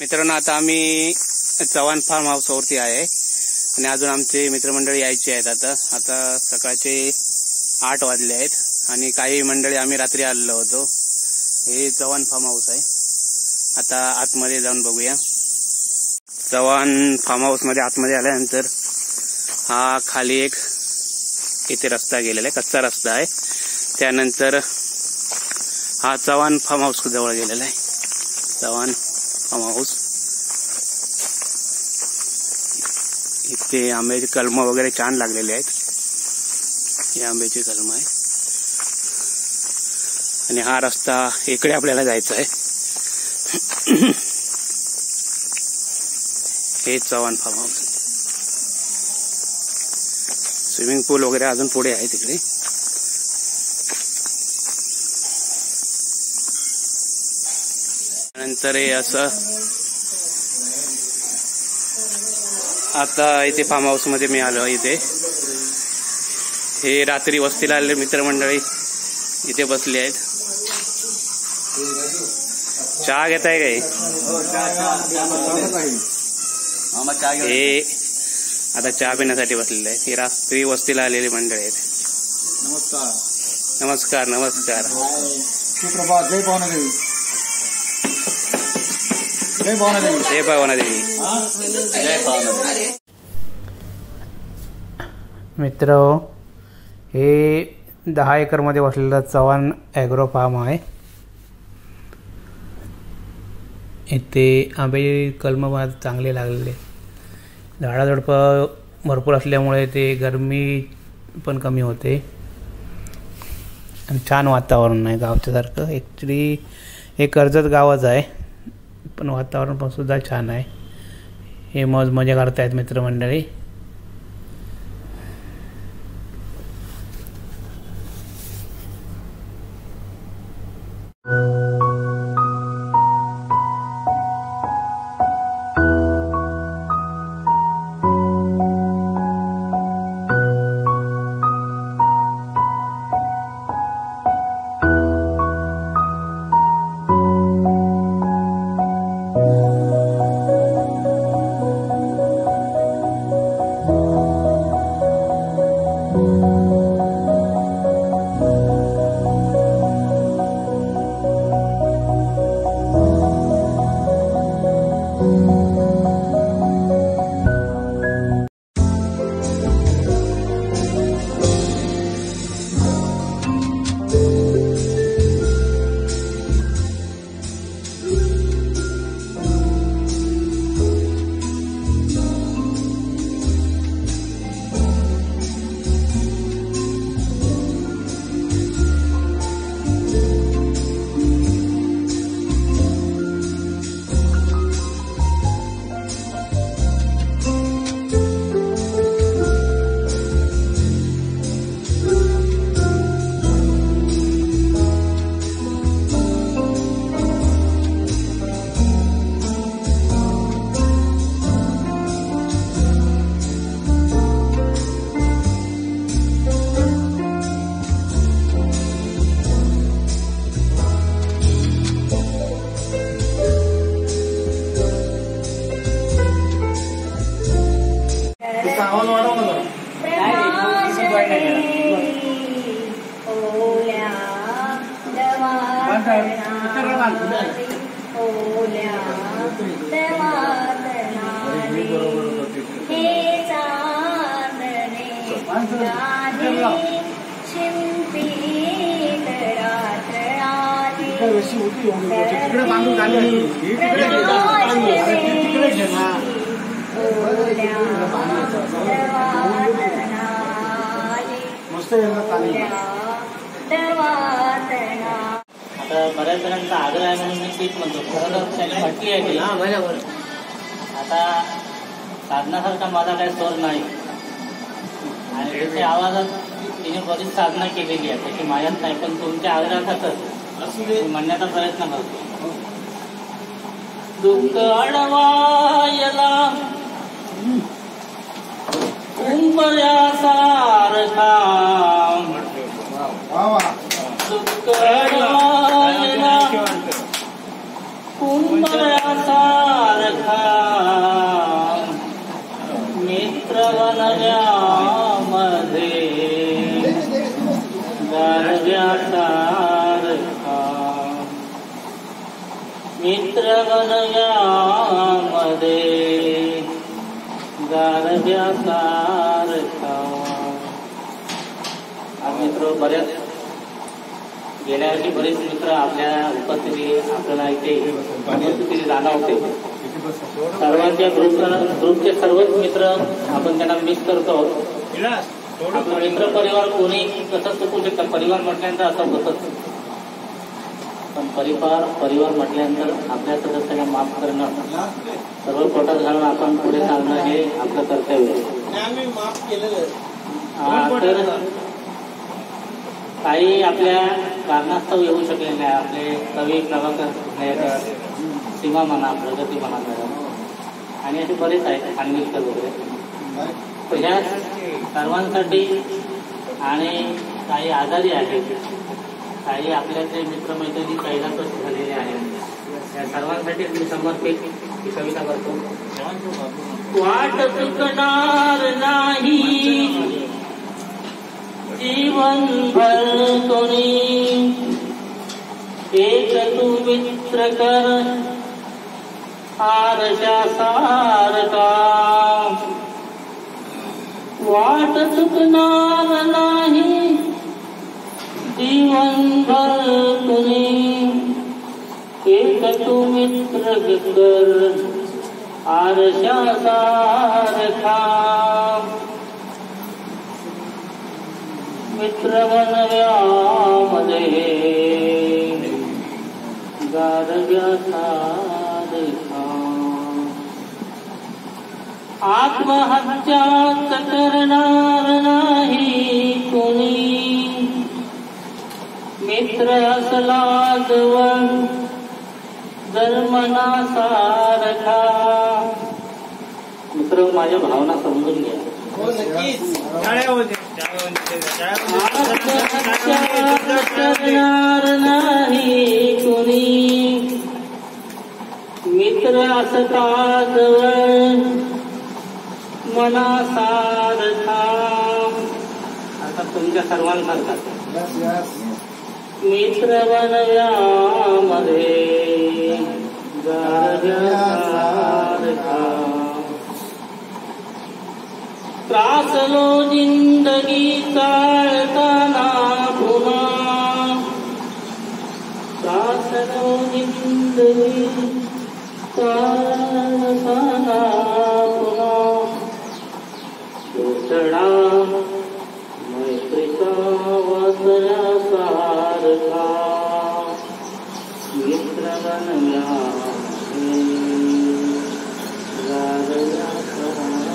मित्रांनो, आता आम्ही चव्हाण फार्म हाऊस वरती आहे आणि अजून आमचे मित्रमंडळी यायचे आहेत. आता सकाळचे 8 वाजले आहेत आणि काही मंडळी आम्ही रात्री आलेलो होतो. हे चव्हाण फार्म हाऊस आहे. आता आतमध्ये जाऊन बघूया. चव्हाण फार्म हाऊस मध्ये आतमध्ये आल्यानंतर हा खाली एक इथे रस्ता गेलेला आहे, कच्चा रस्ता आहे. त्यानंतर हा चव्हाण फार्म हाऊस जवळ गेलेला आहे. चव्हाण फार्म हाऊस इथे आंब्याची कलम वगैरे छान लागलेले आहेत. हे आंब्याची कलम आहे आणि हा रस्ता इकडे आपल्याला जायचा आहे. हे चव्हाण फार्म हाऊस. स्विमिंग पूल वगैरे अजून पुढे आहे तिकडे. नंतर हे असं आता इथे फार्म हाऊस मध्ये मी आलो. इथे हे रात्री वस्तीला आलेले मित्रमंडळी इथे बसले आहेत. चहा घेताय काय? हे आता चहा पिण्यासाठी बसलेले आहेत. हे रात्री वस्तीला आलेले मंडळी आहेत. नमस्कार नमस्कार नमस्कार. सुप्रभात. जय भावनादेवी. जय भावनादेवी. जय भावनादेवी. जय भावनादेवी. मित्र, हे 10 एकर मध्ये वसलेलं चव्हाण ॲग्रो फार्म आहे. इथे आंबे कलम चांगले लागलेले. झाडाझुडपं भरपूर असल्यामुळे ते गरमी पण कमी होते आणि छान वातावरण आहे गावच्यासारखं. ॲक्च्युली हे कर्जत गावच आहे पण वातावरण पण सुद्धा छान आहे. हे मजा करतायत मित्रमंडळी. आता बऱ्याच जणांचा आग्रह आहे म्हणून मी तेच म्हणतो. खरं तर त्यांनी म्हटली आहे की आता साधनासारखा माझा काही स्वर नाही आणि त्याच्या आवाजात तिने बरीच साधना केलेली आहे. त्याची माझ्यात नाही पण तुमच्या आग्रहातच म्हणण्याचा प्रयत्न करतो. दुःख अडवायला उंबऱ्यासारखा दुःख अडवायला उंबऱ्यासारखा सारखा. आज मित्र बऱ्याच गेल्या वर्षी बरेच मित्र आपल्या उपस्थिती आपल्याला इथे उपस्थिती जाणवते. सर्वांच्या ग्रुपचे सर्वच मित्र आपण त्यांना मिस करतो. आपला मित्र परिवार कोणी कसं चुकू शकतं. परिवार म्हटल्यानंतर असं होतच. पण परिवार म्हटल्यानंतर आपल्या सदस्यांना माफ करणं, सर्व पोटात घालून आपण पुढे चालणं हे आपलं कर्तव्य आहे. तर काही आपल्या कारणास्तव येऊ शकले नाही. आपले कवी प्रभाकर, सीमा म्हणा, प्रगती म्हणा आणि असे बरेच आहेत, खानविलकर वगैरे. तर ह्या सर्वांसाठी आणि काही आजारी आहेत, काही आपल्याचे मित्रमैत्रिणी कैलासवासी झालेले आहेत, या सर्वांसाठी मी समर्पित ही कविता करतो. वाट चुकणार नाही जीवनभर कोणी, एक तू मित्र कर आरशा सारखा. वाट चुकणार नाही जीवनभर कोणी, एक तू मित्र कर आरशा सारखा. मित्र बनव्यामध्ये गारव्या सारखा. आत्महत्याच करणार नाही कोणी, मित्र असला जवळ जन्मना सारखा. मित्र माझ्या भावना समजून घ्या. करणार नाही कोणी, मित्र असता जवळ मना सारखा. आता तुमच्या सर्वांसारखा मित्र बनव्यामध्ये गारव्या सारखा. त्रासलो जिंदगी चालताना पुन्हा, त्रासलो जिंदगी चालताना पुन्हा. चढा मैत्रीचा वासऱ्या सारखा, मित्र बनव्या गारव्या सारखा.